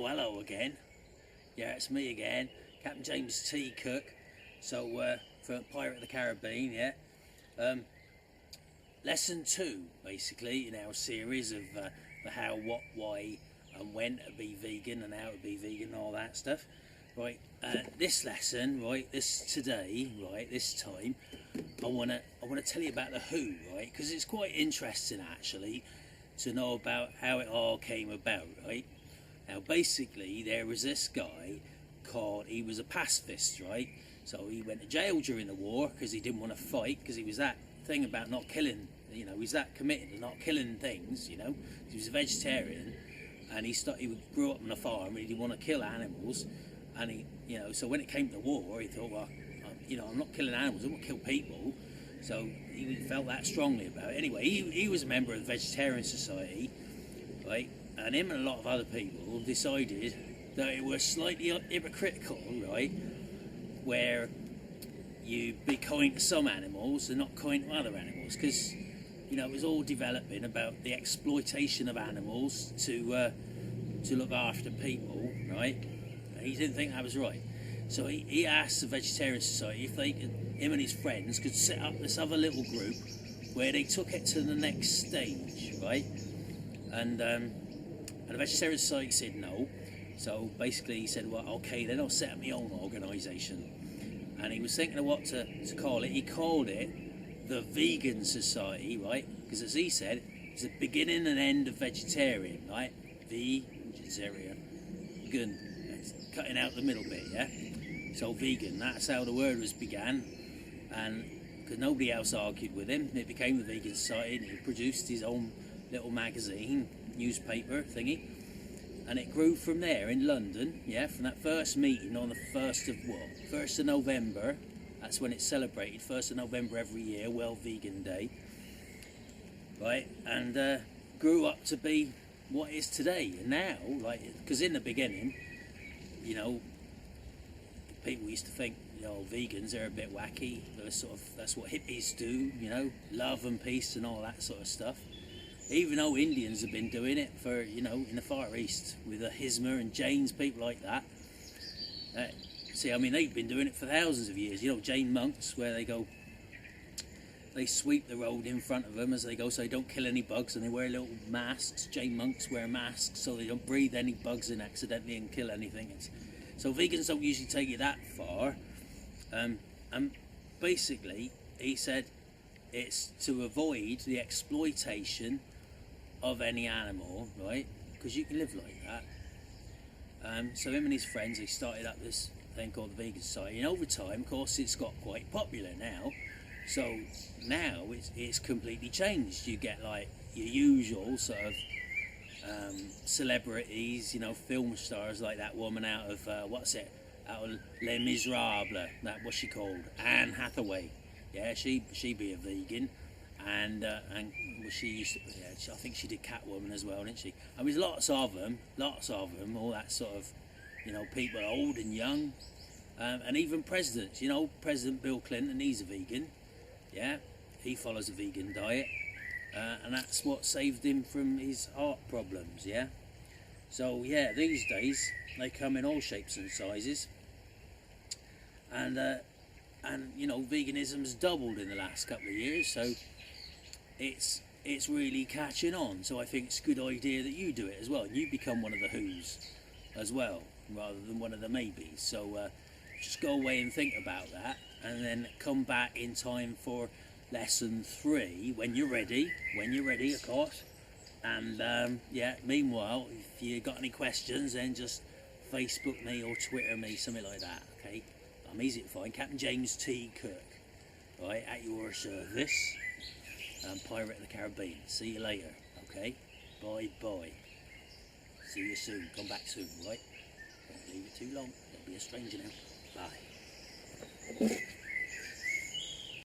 Oh, hello again. Yeah, it's me again, Captain James T. Cook. So, for Pirate of the Caribbean, yeah. Lesson 2, basically, in our series of the how, what, why, and when to be vegan and how to be vegan and all that stuff. Right, this lesson, right, this time, I wanna tell you about the who, right, because it's quite interesting actually to know about how it all came about, right. Now, basically, there was this guy he was a pacifist, right? So he went to jail during the war because he didn't want to fight, because he was that thing about not killing, you know, he's that committed to not killing things, you know. He was a vegetarian, and he grew up on a farm, and he didn't want to kill animals, and he, you know, so when it came to war, he thought, well, you know, I'm not killing animals, I want to kill people. So he felt that strongly about it. Anyway, he was a member of the Vegetarian Society, right? And him and a lot of other people decided that it was slightly hypocritical, right, where you be kind to some animals and not kind to other animals, because, you know, it was all developing about the exploitation of animals to look after people, right? And he didn't think that was right. So he asked the Vegetarian Society if him and his friends could set up this other little group where they took it to the next stage, right? And the Vegetarian Society said no. So basically he said, well, okay, then I'll set up my own organisation. And he was thinking of what to call it. He called it the Vegan Society, right? Because as he said, it's the beginning and end of vegetarian, right? Vegetarian. Vegan. Cutting out the middle bit, yeah? So vegan, that's how the word was began. And because nobody else argued with him, it became the Vegan Society, and he produced his own little magazine, newspaper thingy, and it grew from there in London, yeah, from that first meeting on the 1st of November, that's when it's celebrated, 1st of November every year, World Vegan Day, right, and grew up to be what it is today. And now, like, because in the beginning, you know, people used to think, you know, vegans are a bit wacky, that's what hippies do, you know, love and peace and all that sort of stuff. Even though Indians have been doing it for, you know, in the Far East with the Hisma and Jains, people like that. See, I mean, they've been doing it for thousands of years. You know, Jain monks, where they sweep the road in front of them as they go so they don't kill any bugs, and they wear little masks. Jain monks wear masks so they don't breathe any bugs in accidentally and kill anything. So vegans don't usually take it that far. And basically, he said it's to avoid the exploitation of any animal, right? Because you can live like that. So him and his friends, they started up this thing called the Vegan Society, and over time, of course, it's got quite popular now. So now it's completely changed. You get like your usual sort of celebrities, you know, film stars like that woman out of out of Les Miserables. What's she called? Anne Hathaway. Yeah, she be a vegan, and she used to, yeah, I think she did Catwoman as well, didn't she? I mean, lots of them, all that sort of, you know, people old and young, and even presidents. You know, President Bill Clinton, he's a vegan. Yeah, he follows a vegan diet, and that's what saved him from his heart problems. Yeah, so yeah, these days they come in all shapes and sizes, and you know, veganism's doubled in the last couple of years, so it's really catching on. So I think it's a good idea that you do it as well, and you become one of the who's as well, rather than one of the maybes. So just go away and think about that, and then come back in time for lesson 3 when you're ready, of course. And yeah, meanwhile, if you got any questions, then just Facebook me or Twitter me, something like that, okay? I'm easy to find, Captain James T. Cook, right, at your service, Pirate of the Caribbean. See you later, okay? Bye. See you soon, come back soon, right? Don't leave it too long, don't be a stranger now. Bye.